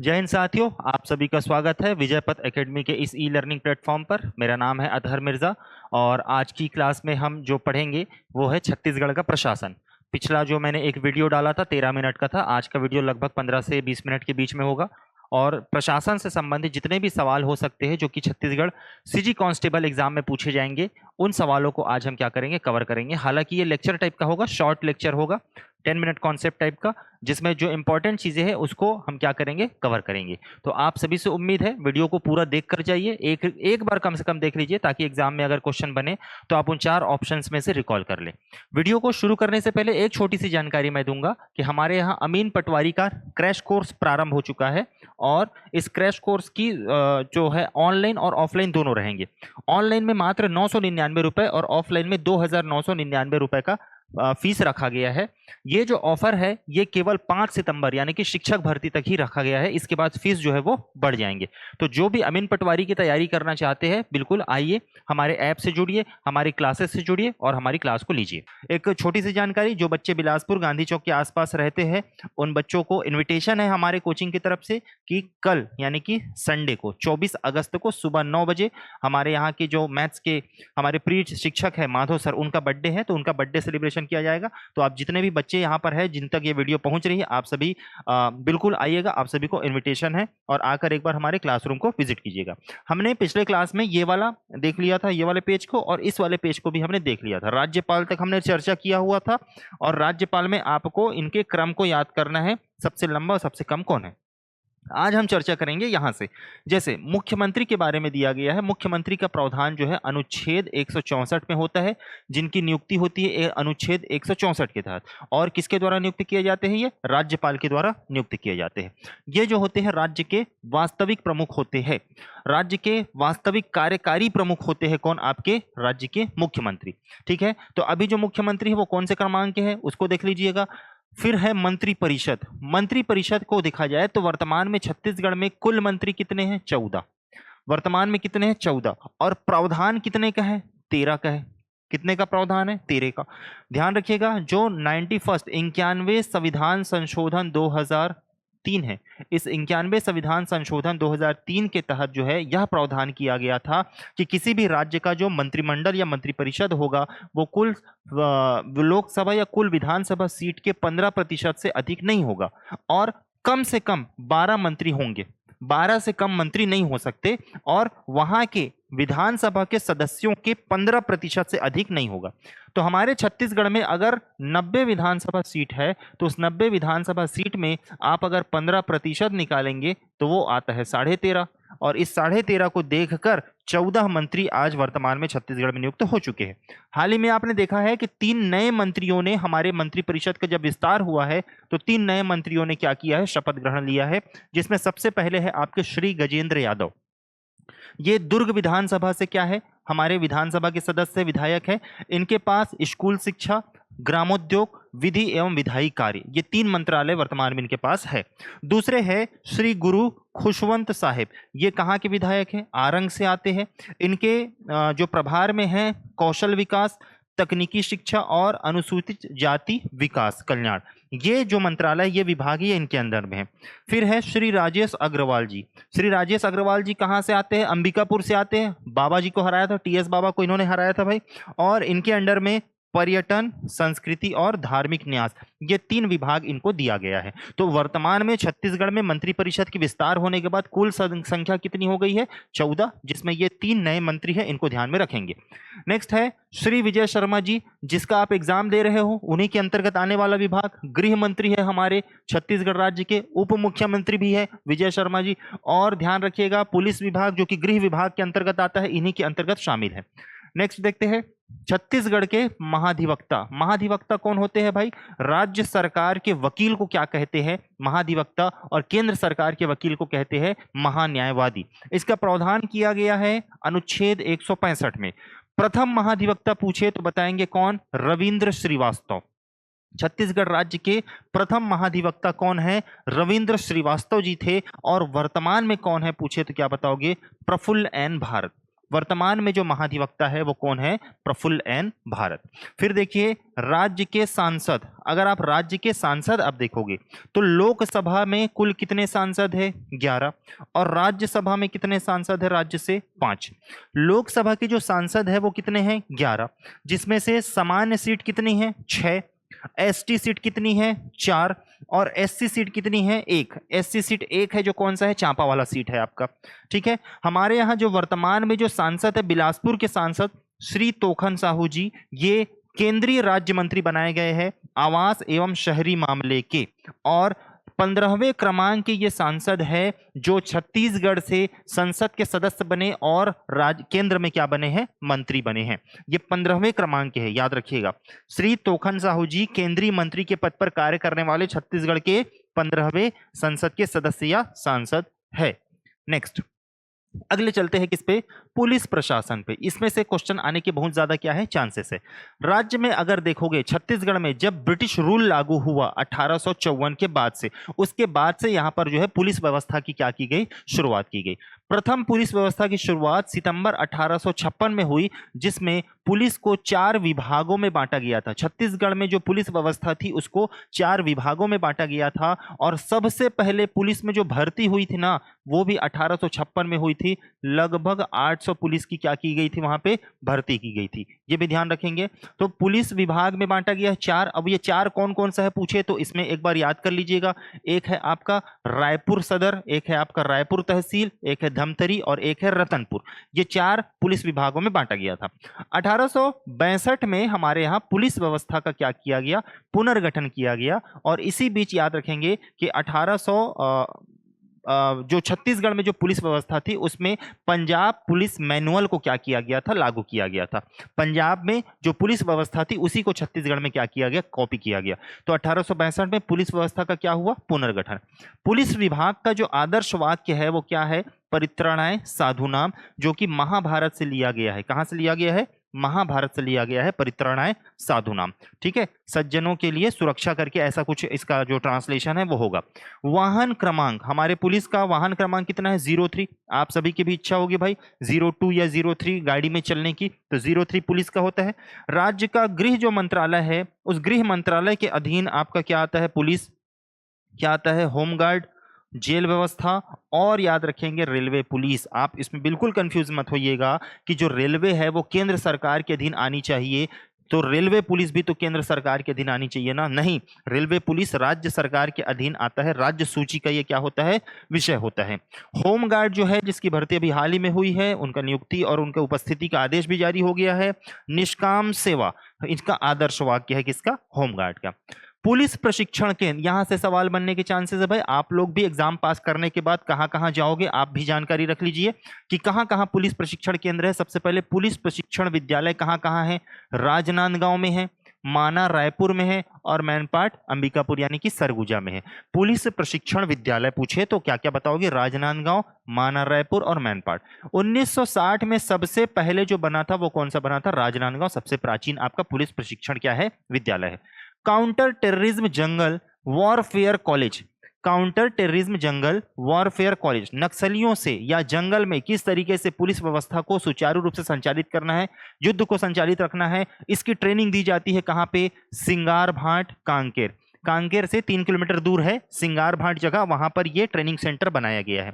जय हिंद साथियों, आप सभी का स्वागत है विजय पथ एकेडमी के इस ई लर्निंग प्लेटफॉर्म पर। मेरा नाम है अतहर मिर्ज़ा और आज की क्लास में हम जो पढ़ेंगे वो है छत्तीसगढ़ का प्रशासन। पिछला जो मैंने एक वीडियो डाला था 13 मिनट का था, आज का वीडियो लगभग 15 से 20 मिनट के बीच में होगा और प्रशासन से संबंधित जितने भी सवाल हो सकते हैं जो कि छत्तीसगढ़ सीजी कांस्टेबल एग्जाम में पूछे जाएंगे, उन सवालों को आज हम क्या करेंगे, कवर करेंगे। हालांकि ये लेक्चर टाइप का होगा, शॉर्ट लेक्चर होगा, 10 मिनट कॉन्सेप्ट टाइप का, जिसमें जो इंपॉर्टेंट चीजें हैं उसको हम क्या करेंगे, कवर करेंगे। तो आप सभी से उम्मीद है वीडियो को पूरा देख कर जाइए, एक बार कम से कम देख लीजिए ताकि एग्जाम में अगर क्वेश्चन बने तो आप उन 4 ऑप्शंस में से रिकॉल कर लें। वीडियो को शुरू करने से पहले एक छोटी सी जानकारी मैं दूंगा कि हमारे यहाँ अमीन पटवारी का क्रैश कोर्स प्रारंभ हो चुका है और इस क्रैश कोर्स की जो है ऑनलाइन और ऑफलाइन दोनों रहेंगे। ऑनलाइन में मात्र 999 रुपए और ऑफलाइन में 2999 रुपए का फीस रखा गया है। ये जो ऑफर है ये केवल 5 सितंबर यानी कि शिक्षक भर्ती तक ही रखा गया है, इसके बाद फीस जो है वो बढ़ जाएंगे। तो जो भी अमीन पटवारी की तैयारी करना चाहते हैं बिल्कुल आइए, हमारे ऐप से जुड़िए, हमारी क्लासेस से जुड़िए और हमारी क्लास को लीजिए। एक छोटी सी जानकारी, जो बच्चे बिलासपुर गांधी चौक के आसपास रहते हैं उन बच्चों को इन्विटेशन है हमारे कोचिंग की तरफ से कि कल यानी कि संडे को 24 अगस्त को सुबह 9 बजे हमारे यहाँ के जो मैथ्स के हमारे प्रिय शिक्षक है माधव सर, उनका बर्थडे है, तो उनका बर्थडे सेलिब्रेशन किया जाएगा। तो आप जितने भी बच्चे यहाँ पर है जिन तक ये वीडियो पहुंच रही है आप सभी बिल्कुल आइएगा, आप सभी को इनविटेशन है और आकर एक बार हमारे क्लासरूम को विजिट कीजिएगा। हमने पिछले क्लास में ये वाला देख लिया था, ये वाले पेज को, और इस वाले पेज को भी हमने देख लिया था। राज्यपाल तक हमने चर्चा किया हुआ था और राज्यपाल में आपको इनके क्रम को याद करना है, सबसे लंबा और सबसे कम कौन है। आज हम चर्चा करेंगे यहां से, जैसे मुख्यमंत्री के बारे में दिया गया है। मुख्यमंत्री का प्रावधान जो है अनुच्छेद 164 में होता है, जिनकी नियुक्ति होती है अनुच्छेद 164 के तहत। और किसके द्वारा नियुक्त किए जाते हैं? ये राज्यपाल के द्वारा नियुक्त किए जाते हैं। ये जो होते हैं राज्य के वास्तविक प्रमुख होते हैं, राज्य के वास्तविक कार्यकारी प्रमुख होते हैं। कौन? आपके राज्य के मुख्यमंत्री। ठीक है, तो अभी जो मुख्यमंत्री है वो कौन से क्रमांक के है उसको देख लीजिएगा। फिर है मंत्री परिषद। मंत्री परिषद को देखा जाए तो वर्तमान में छत्तीसगढ़ में कुल मंत्री कितने हैं? 14। वर्तमान में कितने हैं? 14। और प्रावधान कितने का है? 13 का है। कितने का प्रावधान है? 13 का। ध्यान रखिएगा, जो 91 संविधान संशोधन 2003 है, इस 91 संविधान संशोधन 2003 के तहत जो है यह प्रावधान किया गया था कि किसी भी राज्य का जो मंत्रिमंडल या मंत्रिपरिषद होगा वो कुल लोकसभा या कुल विधानसभा सीट के 15% से अधिक नहीं होगा और कम से कम 12 मंत्री होंगे। 12 से कम मंत्री नहीं हो सकते और वहां के विधानसभा के सदस्यों के 15% से अधिक नहीं होगा। तो हमारे छत्तीसगढ़ में अगर 90 विधानसभा सीट है तो उस 90 विधानसभा सीट में आप अगर 15% निकालेंगे तो वो आता है 13.5, और इस 13.5 को देखकर 14 मंत्री आज वर्तमान में छत्तीसगढ़ में नियुक्त हो चुके हैं। हाल ही में आपने देखा है कि 3 नए मंत्रियों ने, हमारे मंत्रिपरिषद का जब विस्तार हुआ है तो 3 नए मंत्रियों ने क्या किया है? शपथ ग्रहण लिया है, जिसमें सबसे पहले है आपके श्री गजेंद्र यादव। ये दुर्ग विधानसभा से क्या है? हमारे विधानसभा के सदस्य विधायक है। इनके पास स्कूल शिक्षा, ग्रामोद्योग, विधि एवं विधायी कार्य, ये 3 मंत्रालय वर्तमान में इनके पास है। दूसरे है श्री गुरु खुशवंत साहिब। ये कहाँ के विधायक हैं? आरंग से आते हैं। इनके जो प्रभार में है कौशल विकास, तकनीकी शिक्षा और अनुसूचित जाति विकास कल्याण, ये जो मंत्रालय, ये विभाग ही इनके अंदर में है। फिर है श्री राजेश अग्रवाल जी। श्री राजेश अग्रवाल जी कहाँ से आते हैं? अंबिकापुर से आते हैं। बाबा जी को हराया था, टीएस बाबा को इन्होंने हराया था भाई। और इनके अंडर में पर्यटन, संस्कृति और धार्मिक न्यास, ये 3 विभाग इनको दिया गया है। तो वर्तमान में छत्तीसगढ़ में मंत्रिपरिषद की विस्तार होने के बाद कुल संख्या कितनी हो गई है? 14, जिसमें ये 3 नए मंत्री हैं, इनको ध्यान में रखेंगे। नेक्स्ट है श्री विजय शर्मा जी, जिसका आप एग्जाम दे रहे हो, उन्हीं के अंतर्गत आने वाला विभाग। गृह मंत्री है हमारे छत्तीसगढ़ राज्य के, उप मुख्यमंत्री भी है विजय शर्मा जी। और ध्यान रखिएगा पुलिस विभाग जो कि गृह विभाग के अंतर्गत आता है, इन्हीं के अंतर्गत शामिल है। नेक्स्ट देखते हैं छत्तीसगढ़ के महाधिवक्ता। महाधिवक्ता कौन होते हैं भाई? राज्य सरकार के वकील को क्या कहते हैं? महाधिवक्ता। और केंद्र सरकार के वकील को कहते हैं महान्यायवादी। इसका प्रावधान किया गया है अनुच्छेद 165 में। प्रथम महाधिवक्ता पूछे तो बताएंगे कौन? रविंद्र श्रीवास्तव। छत्तीसगढ़ राज्य के प्रथम महाधिवक्ता कौन है? रविंद्र श्रीवास्तव जी थे। और वर्तमान में कौन है पूछे तो क्या बताओगे? प्रफुल्ल एन भारत। वर्तमान में जो महाधिवक्ता है वो कौन है? प्रफुल्ल एन भारत। फिर देखिए राज्य के सांसद, अगर आप राज्य के सांसद अब देखोगे तो लोकसभा में कुल कितने सांसद है? 11। और राज्यसभा में कितने सांसद है? राज्य से 5। लोकसभा के जो सांसद है वो कितने हैं? 11, जिसमें से सामान्य सीट कितनी है? 6। एसटी सीट कितनी है? 4। और एससी सीट कितनी है? 1। एससी सीट 1 है, जो कौन सा है? चांपा वाला सीट है आपका। ठीक है, हमारे यहाँ जो वर्तमान में जो सांसद है, बिलासपुर के सांसद श्री तोखन साहू जी, ये केंद्रीय राज्य मंत्री बनाए गए हैं आवास एवं शहरी मामले के, और 15वें क्रमांक के ये सांसद है जो छत्तीसगढ़ से संसद के सदस्य बने और राज्य केंद्र में क्या बने हैं? मंत्री बने हैं। ये 15वें क्रमांक के है, याद रखिएगा। श्री तोखन साहू जी केंद्रीय मंत्री के पद पर कार्य करने वाले छत्तीसगढ़ के 15वें संसद के सदस्य या सांसद है। नेक्स्ट, अगले चलते हैं किस पे? पुलिस प्रशासन पे। इसमें से क्वेश्चन आने के बहुत ज्यादा क्या है? चांसेस है। राज्य में अगर देखोगे, छत्तीसगढ़ में जब ब्रिटिश रूल लागू हुआ 1854 के बाद से, उसके बाद से यहां पर जो है पुलिस व्यवस्था की क्या की गई? शुरुआत की गई। प्रथम पुलिस व्यवस्था की शुरुआत सितंबर 1856 में हुई, जिसमें पुलिस को 4 विभागों में बांटा गया था। छत्तीसगढ़ में जो पुलिस व्यवस्था थी उसको 4 विभागों में बांटा गया था, और सबसे पहले पुलिस में जो भर्ती हुई थी ना, वो भी 1856 में हुई थी। लगभग 800 पुलिस की क्या की गई थी? वहां पे भर्ती की गई थी। ये भी ध्यान रखेंगे। तो पुलिस विभाग में बांटा गया 4। अब ये 4 कौन कौन सा है पूछे तो इसमें एक बार याद कर लीजिएगा। एक है आपका रायपुर सदर, एक है आपका रायपुर तहसील, एक है धमतरी और एक है रतनपुर। ये 4 पुलिस विभागों में बांटा गया था। 1862 में हमारे यहाँ पुलिस व्यवस्था का क्या किया गया? पुनर्गठन किया गया। और इसी बीच याद रखेंगे कि 1800 जो छत्तीसगढ़ में जो पुलिस व्यवस्था थी उसमें पंजाब पुलिस मैनुअल को क्या किया गया था? लागू किया गया था। पंजाब में जो पुलिस व्यवस्था थी उसी को छत्तीसगढ़ में क्या किया गया? कॉपी किया गया। तो 1862 में पुलिस व्यवस्था का क्या हुआ? पुनर्गठन। पुलिस विभाग का जो आदर्श वाक्य है वो क्या है? परित्राणाय साधुनाम, जो कि महाभारत से लिया गया है। कहां से लिया गया है? महाभारत से लिया गया है, परित्राणाय साधुनाम। ठीक है, सज्जनों के लिए सुरक्षा करके, ऐसा कुछ इसका जो ट्रांसलेशन है वो होगा। वाहन क्रमांक, हमारे पुलिस का वाहन क्रमांक कितना है? 03। आप सभी की भी इच्छा होगी भाई 02 या 03 गाड़ी में चलने की, तो 03 पुलिस का होता है। राज्य का गृह जो मंत्रालय है, उस गृह मंत्रालय के अधीन आपका क्या आता है? पुलिस। क्या आता है? होमगार्ड, जेल व्यवस्था, और याद रखेंगे रेलवे पुलिस। आप इसमें बिल्कुल कंफ्यूज मत होइएगा कि जो रेलवे है वो केंद्र सरकार के अधीन आनी चाहिए, तो रेलवे पुलिस भी तो केंद्र सरकार के अधीन आनी चाहिए ना? नहीं, रेलवे पुलिस राज्य सरकार के अधीन आता है। राज्य सूची का ये क्या होता है? विषय होता है। होमगार्ड जो है, जिसकी भर्ती अभी हाल ही में हुई है, उनका नियुक्ति और उनका उपस्थिति का आदेश भी जारी हो गया है। निष्काम सेवा, इसका आदर्श वाक्य है किसका? होमगार्ड का। पुलिस प्रशिक्षण केंद्र, यहां से सवाल बनने के चांसेस है भाई। आप लोग भी एग्जाम पास करने के बाद कहां कहां जाओगे, आप भी जानकारी रख लीजिए कि कहां कहां पुलिस प्रशिक्षण केंद्र है। सबसे पहले पुलिस प्रशिक्षण विद्यालय कहां कहां है? राजनांदगांव में है, माना रायपुर में है, और मैनपाट अंबिकापुर यानी कि सरगुजा में है। पुलिस प्रशिक्षण विद्यालय पूछे तो क्या क्या बताओगे? राजनांदगांव, माना रायपुर और मैनपाट। 1960 में सबसे पहले जो बना था वो कौन सा बना था? राजनांदगांव सबसे प्राचीन आपका पुलिस प्रशिक्षण क्या है? विद्यालय है। काउंटर टेररिज्म जंगल वॉरफेयर कॉलेज, काउंटर टेररिज्म जंगल वॉरफेयर कॉलेज, नक्सलियों से या जंगल में किस तरीके से पुलिस व्यवस्था को सुचारू रूप से संचालित करना है, युद्ध को संचालित रखना है, इसकी ट्रेनिंग दी जाती है। कहां पे? सिंगार भाट, कांकेर। कांकेर से 3 किलोमीटर दूर है सिंगार भाट जगह, वहां पर यह ट्रेनिंग सेंटर बनाया गया है।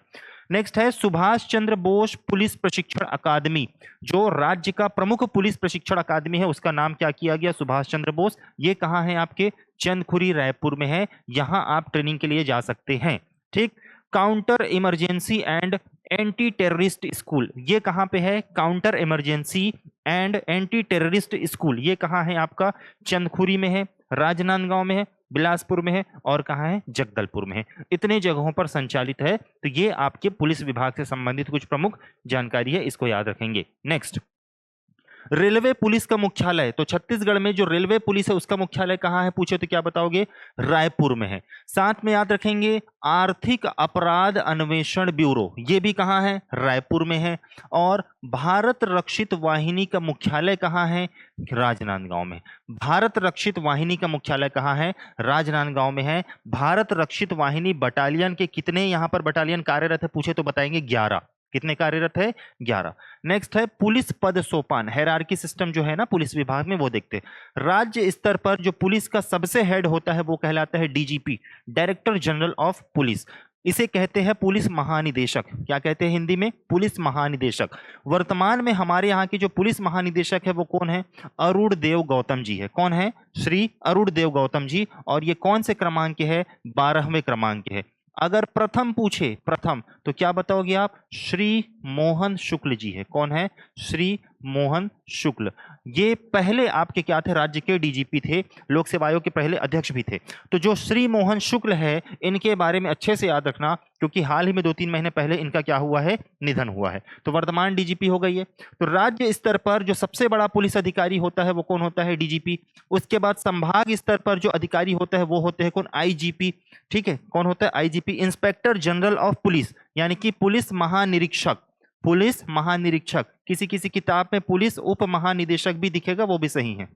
नेक्स्ट है सुभाष चंद्र बोस पुलिस प्रशिक्षण अकादमी, जो राज्य का प्रमुख पुलिस प्रशिक्षण अकादमी है उसका नाम क्या किया गया? सुभाष चंद्र बोस। ये कहां है? आपके चंदखुरी रायपुर में है, यहां आप ट्रेनिंग के लिए जा सकते हैं। ठीक। Counter emergency and anti terrorist school, ये कहां पे है? Counter emergency and anti terrorist school, ये कहां है? आपका चंदखुरी में है, राजनांदगांव में है, बिलासपुर में है, और कहां है? जगदलपुर में है। इतने जगहों पर संचालित है। तो ये आपके पुलिस विभाग से संबंधित कुछ प्रमुख जानकारी है, इसको याद रखेंगे। नेक्स्ट, रेलवे पुलिस का मुख्यालय, तो छत्तीसगढ़ में जो रेलवे पुलिस है उसका मुख्यालय कहां है पूछे तो क्या बताओगे? रायपुर में है। साथ में याद रखेंगे आर्थिक अपराध अन्वेषण ब्यूरो, ये भी कहां है? रायपुर में है। और भारत रक्षित वाहिनी का मुख्यालय कहां है? राजनांदगांव में। भारत रक्षित वाहिनी का मुख्यालय कहां है? राजनांदगांव में है। भारत रक्षित वाहिनी बटालियन के कितने यहां पर बटालियन कार्यरत है पूछे तो बताएंगे 11। कितने कार्यरत है? 11। नेक्स्ट है पुलिस पद सोपान, हायरार्की सिस्टम जो है ना पुलिस विभाग में, वो देखते हैं। राज्य स्तर पर जो पुलिस का सबसे हेड होता है वो कहलाता है DGP, director general of police. इसे कहते हैं पुलिस महानिदेशक। क्या कहते हैं हिंदी में? पुलिस महानिदेशक। वर्तमान में हमारे यहाँ के जो पुलिस महानिदेशक है वो कौन है? अरुण देव गौतम जी है। कौन है? श्री अरुण देव गौतम जी। और ये कौन से क्रमांक के है? 12वें क्रमांक के है। अगर प्रथम पूछे, प्रथम, तो क्या बताओगे आप? श्री मोहन शुक्ल जी है। कौन है? श्री मोहन शुक्ल। ये पहले आपके क्या थे? राज्य के डीजीपी थे, लोक सेवा आयोग के पहले अध्यक्ष भी थे। तो जो श्री मोहन शुक्ल है, इनके बारे में अच्छे से याद रखना, क्योंकि हाल ही में 2-3 महीने पहले इनका क्या हुआ है? निधन हुआ है। तो वर्तमान डीजीपी हो गई है। तो राज्य स्तर पर जो सबसे बड़ा पुलिस अधिकारी होता है वो कौन होता है? डीजीपी। उसके बाद संभाग स्तर पर जो अधिकारी होता है वो होते हैं कौन? आईजीपी। ठीक है, कौन होता है? IGP, inspector general of police, यानी कि पुलिस महानिरीक्षक। पुलिस महानिरीक्षक। किसी किसी किताब में पुलिस उप महानिदेशक भी दिखेगा, वो भी सही है।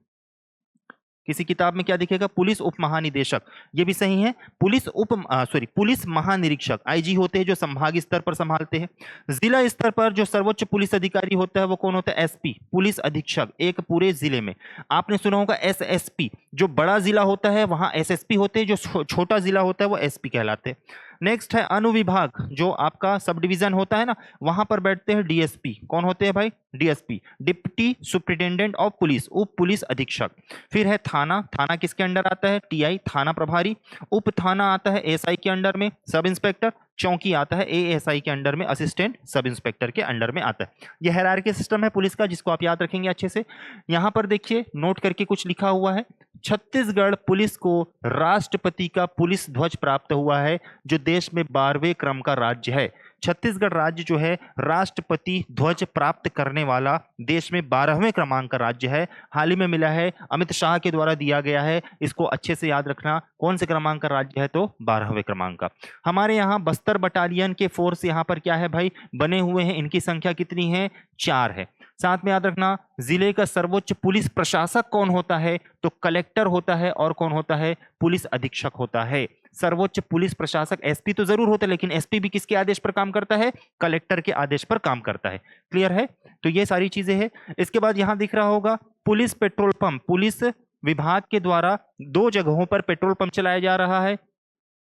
किसी किताब में क्या दिखेगा? पुलिस उप महानिदेशक, ये भी सही है। पुलिस महानिरीक्षक, आईजी होते हैं जो संभाग स्तर पर संभालते हैं। जिला स्तर पर जो सर्वोच्च पुलिस अधिकारी होता है वो कौन होता है? एसपी, पुलिस अधीक्षक, एक पूरे जिले में। आपने सुना होगा एसएसपी, जो बड़ा जिला होता है वहां एसएसपी होते हैं, जो छोटा जिला होता है वो एसपी कहलाते हैं। नेक्स्ट है अनुविभाग, जो आपका सब डिवीजन होता है ना, वहां पर बैठते हैं डीएसपी। कौन होते हैं भाई? DSP, deputy superintendent of police, उप पुलिस अधीक्षक। फिर है थाना, थाना किसके अंडर आता है? टीआई, थाना प्रभारी। उप थाना आता है एएसआई के अंडर में, सब इंस्पेक्टर। चौकी आता है एएसआई के अंडर में, असिस्टेंट सब इंस्पेक्टर के अंडर में आता है। यह हायरार्की सिस्टम है पुलिस का, जिसको आप याद रखेंगे अच्छे से। यहां पर देखिए नोट करके कुछ लिखा हुआ है। छत्तीसगढ़ पुलिस को राष्ट्रपति का पुलिस ध्वज प्राप्त हुआ है, जो देश में 12वें क्रम का राज्य है। छत्तीसगढ़ राज्य जो है राष्ट्रपति ध्वज प्राप्त करने वाला देश में 12वें क्रमांक का राज्य है। हाल ही में मिला है, अमित शाह के द्वारा दिया गया है। इसको अच्छे से याद रखना, कौन से क्रमांक का राज्य है? तो 12वें क्रमांक का। हमारे यहाँ बस्तर बटालियन के फोर्स यहाँ पर क्या है भाई? बने हुए हैं। इनकी संख्या कितनी है? 4 है। साथ में याद रखना, जिले का सर्वोच्च पुलिस प्रशासक कौन होता है? तो कलेक्टर होता है। और कौन होता है? पुलिस अधीक्षक होता है। सर्वोच्च पुलिस प्रशासक, एसपी तो जरूर होता है, लेकिन एसपी भी किसके आदेश पर काम करता है? कलेक्टर के आदेश पर काम करता है। क्लियर है? तो ये सारी चीजें हैं। इसके बाद यहां दिख रहा होगा पुलिस पेट्रोल पंप। पुलिस विभाग के द्वारा 2 जगहों पर पेट्रोल पंप चलाया जा रहा है।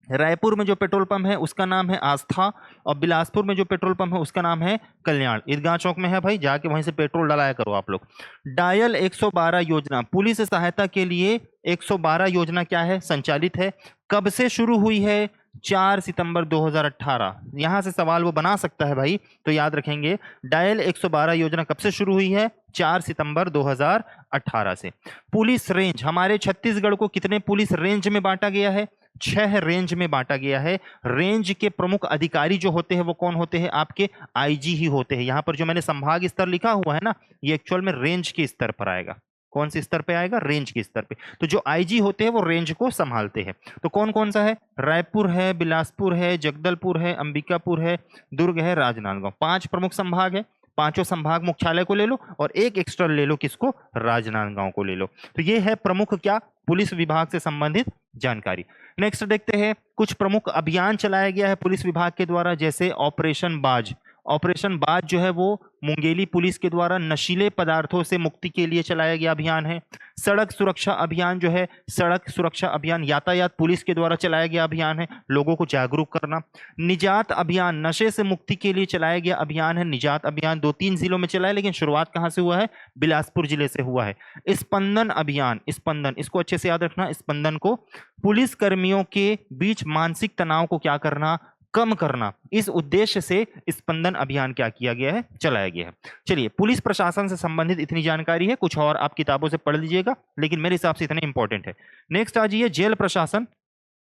रायपुर में जो पेट्रोल पंप है उसका नाम है आस्था, और बिलासपुर में जो पेट्रोल पंप है उसका नाम है कल्याण। ईदगाह चौक में है भाई, जाके वहीं से पेट्रोल डलाया करो आप लोग। डायल 112 योजना, पुलिस सहायता के लिए 112 योजना क्या है? संचालित है। कब से शुरू हुई है? 4 सितंबर 2018। यहां से सवाल वो बना सकता है भाई, तो याद रखेंगे डायल 112 योजना कब से शुरू हुई है? 4 सितंबर 2018 से। पुलिस रेंज, हमारे छत्तीसगढ़ को कितने पुलिस रेंज में बांटा गया है? 6 रेंज में बांटा गया है। रेंज के प्रमुख अधिकारी जो होते हैं वो कौन होते हैं? आपके आईजी ही होते हैं। यहां पर जो मैंने संभाग स्तर लिखा हुआ है ना, ये एक्चुअल में रेंज के स्तर पर आएगा। कौन से स्तर पे आएगा? रेंज के स्तर पे। तो जो आईजी होते हैं वो रेंज को संभालते हैं। तो कौन कौन सा है? रायपुर है, बिलासपुर है, जगदलपुर है, अंबिकापुर है, दुर्ग है, राजनांदगांव। 5 प्रमुख संभाग है। पांचों संभाग मुख्यालय को ले लो और एक एक्स्ट्रा ले लो, किसको? राजनांदगांव को ले लो। तो ये है प्रमुख क्या? पुलिस विभाग से संबंधित जानकारी। नेक्स्ट देखते हैं, कुछ प्रमुख अभियान चलाया गया है पुलिस विभाग के द्वारा, जैसे ऑपरेशन बाज। ऑपरेशन बाज जो है वो मुंगेली पुलिस के द्वारा नशीले पदार्थों से मुक्ति के लिए चलाया गया अभियान है। सड़क सुरक्षा अभियान जो है, सड़क सुरक्षा अभियान यातायात पुलिस के द्वारा चलाया गया अभियान है, लोगों को जागरूक करना। निजात अभियान, नशे से मुक्ति के लिए चलाया गया अभियान है। निजात अभियान 2-3 जिलों में चला है, लेकिन शुरुआत कहां से हुआ है? बिलासपुर जिले से हुआ है। स्पंदन अभियान, स्पंदन, इसको अच्छे से याद रखना। स्पंदन को पुलिस कर्मियों के बीच मानसिक तनाव को क्या करना? कम करना। इस उद्देश्य से स्पंदन अभियान क्या किया गया है? चलाया गया है। चलिए, पुलिस प्रशासन से संबंधित इतनी जानकारी है, कुछ और आप किताबों से पढ़ लीजिएगा, लेकिन मेरे हिसाब से इतना इंपॉर्टेंट है। नेक्स्ट आ जाइए, जेल प्रशासन।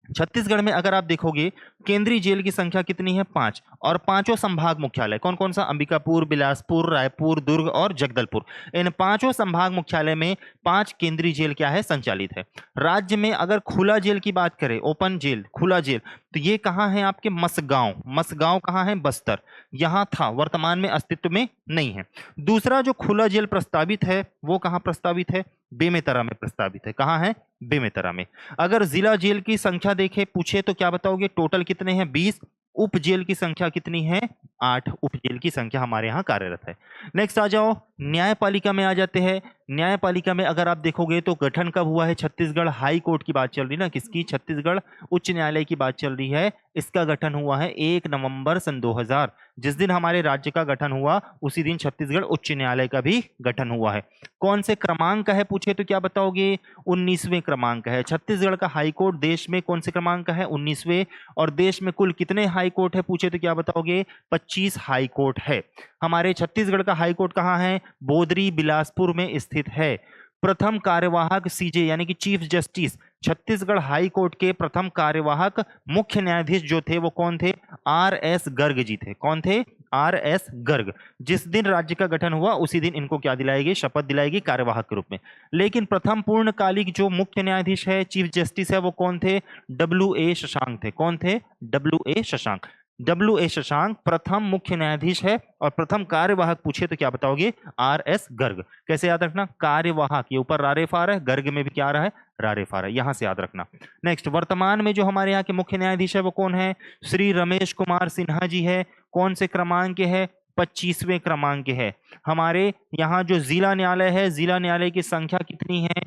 छत्तीसगढ़ में अगर आप देखोगे केंद्रीय जेल की संख्या कितनी है? 5, और 5 संभाग मुख्यालय कौन कौन सा? अंबिकापुर, बिलासपुर, रायपुर, दुर्ग और जगदलपुर। इन 5 संभाग मुख्यालय में 5 केंद्रीय जेल क्या है? संचालित है। राज्य में अगर खुला जेल की बात करें, ओपन जेल, खुला जेल, तो ये कहां है? आपके मसगांव। मसगांव कहां है? बस्तर। यहां था, वर्तमान में अस्तित्व में नहीं है। दूसरा जो खुला जेल प्रस्तावित है वो कहां प्रस्तावित है? बेमेतरा में प्रस्तावित है। कहां है? बेमेतरा में। अगर जिला जेल की संख्या देखे, पूछे, तो क्या बताओगे? टोटल कितने हैं? 20। उप जेल की संख्या कितनी है? 8 उप जेल की संख्या हमारे यहाँ कार्यरत है। नेक्स्ट आ जाओ, न्यायपालिका में आ जाते हैं। न्यायपालिका में अगर आप देखोगे तो गठन कब हुआ है? छत्तीसगढ़ हाई कोर्ट की बात चल रही ना, किसकी? छत्तीसगढ़ उच्च न्यायालय की बात चल रही है। इसका गठन हुआ है 1 नवंबर सन 2000। जिस दिन हमारे राज्य का गठन हुआ उसी दिन छत्तीसगढ़ उच्च न्यायालय का भी गठन हुआ है। कौन से क्रमांक का है पूछे तो क्या बताओगे? 19वें क्रमांक का है। छत्तीसगढ़ का हाई कोर्ट देश में कौन से क्रमांक का है? 19वें। और देश में कुल कितने हाई कोर्ट है पूछे तो क्या बताओगे? 25 हाई कोर्ट है। हमारे छत्तीसगढ़ का हाई कोर्ट कहाँ है? बोदरी बिलासपुर में स्थित है। प्रथम कार्यवाहक सीजे यानी कि chief justice, Chhattisgarh high court के प्रथम कार्यवाहक मुख्य न्यायाधीश जो थे वो कौन थे? RS गर्ग जी थे। कौन थे? RS गर्ग। जिस दिन राज्य का गठन हुआ उसी दिन इनको क्या दिलाएगी? शपथ दिलाएगी कार्यवाहक के रूप में। लेकिन प्रथम पूर्णकालिक जो मुख्य न्यायाधीश है, चीफ जस्टिस है, वो कौन थे? WA शशांक थे। कौन थे? WA शशांक। WA शशांक प्रथम मुख्य न्यायाधीश है। और प्रथम कार्यवाहक पूछे तो क्या बताओगे? RS गर्ग। कैसे याद रखना? कार्यवाहक, ये ऊपर रारेफार है, गर्ग में भी क्या आ रहा है? रारेफार है, यहां से याद रखना। नेक्स्ट, वर्तमान में जो हमारे यहाँ के मुख्य न्यायाधीश है वो कौन है? श्री रमेश कुमार सिन्हा जी है। कौन से क्रमांक के है? 25वें क्रमांक के है। हमारे यहाँ जो जिला न्यायालय है, जिला न्यायालय की संख्या कितनी है?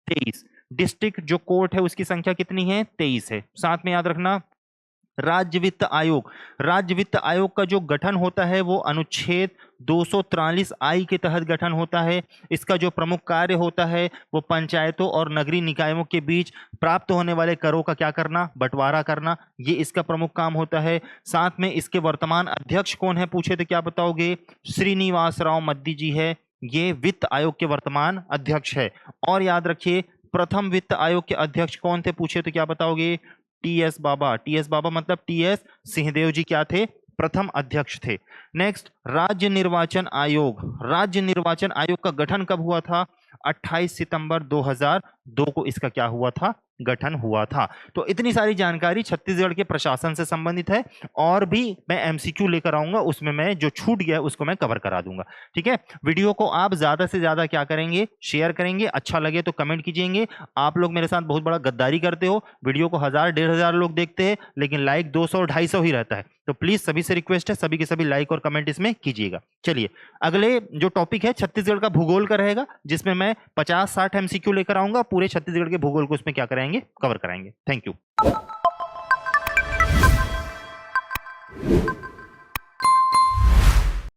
23। डिस्ट्रिक्ट जो कोर्ट है उसकी संख्या कितनी है? 23 है। साथ में याद रखना, राज्य वित्त आयोग, राज्य वित्त आयोग का जो गठन होता है वो अनुच्छेद 243I के तहत गठन होता है। इसका जो प्रमुख कार्य होता है वो पंचायतों और नगरीय निकायों के बीच प्राप्त होने वाले करों का क्या करना? बंटवारा करना, ये इसका प्रमुख काम होता है। साथ में इसके वर्तमान अध्यक्ष कौन है पूछे तो क्या बताओगे? श्रीनिवास राव मद्दी जी है, ये वित्त आयोग के वर्तमान अध्यक्ष है। और याद रखिए, प्रथम वित्त आयोग के अध्यक्ष कौन थे पूछे तो क्या बताओगे? TS बाबा। TS बाबा मतलब TS सिंहदेव जी क्या थे? प्रथम अध्यक्ष थे। नेक्स्ट, राज्य निर्वाचन आयोग, राज्य निर्वाचन आयोग का गठन कब हुआ था? 28 सितंबर 2002 को इसका क्या हुआ था? गठन हुआ था। तो इतनी सारी जानकारी छत्तीसगढ़ के प्रशासन से संबंधित है। और भी मैं MCQ लेकर आऊंगा, उसमें मैं जो छूट गया उसको मैं कवर करा दूंगा। ठीक है, वीडियो को आप ज्यादा से ज्यादा क्या करेंगे? शेयर करेंगे। अच्छा लगे तो कमेंट कीजिएंगे। आप लोग मेरे साथ बहुत बड़ा गद्दारी करते हो, वीडियो को 1000-1500 लोग देखते हैं लेकिन लाइक 200-250 ही रहता है। तो प्लीज सभी से रिक्वेस्ट है, सभी के सभी लाइक और कमेंट इसमें कीजिएगा। चलिए, अगले जो टॉपिक है छत्तीसगढ़ का भूगोल का रहेगा, जिसमें मैं 50-60 MCQ लेकर आऊंगा। पूरे छत्तीसगढ़ के भूगोल को उसमें क्या कराएंगे? कवर कराएंगे। Thank you.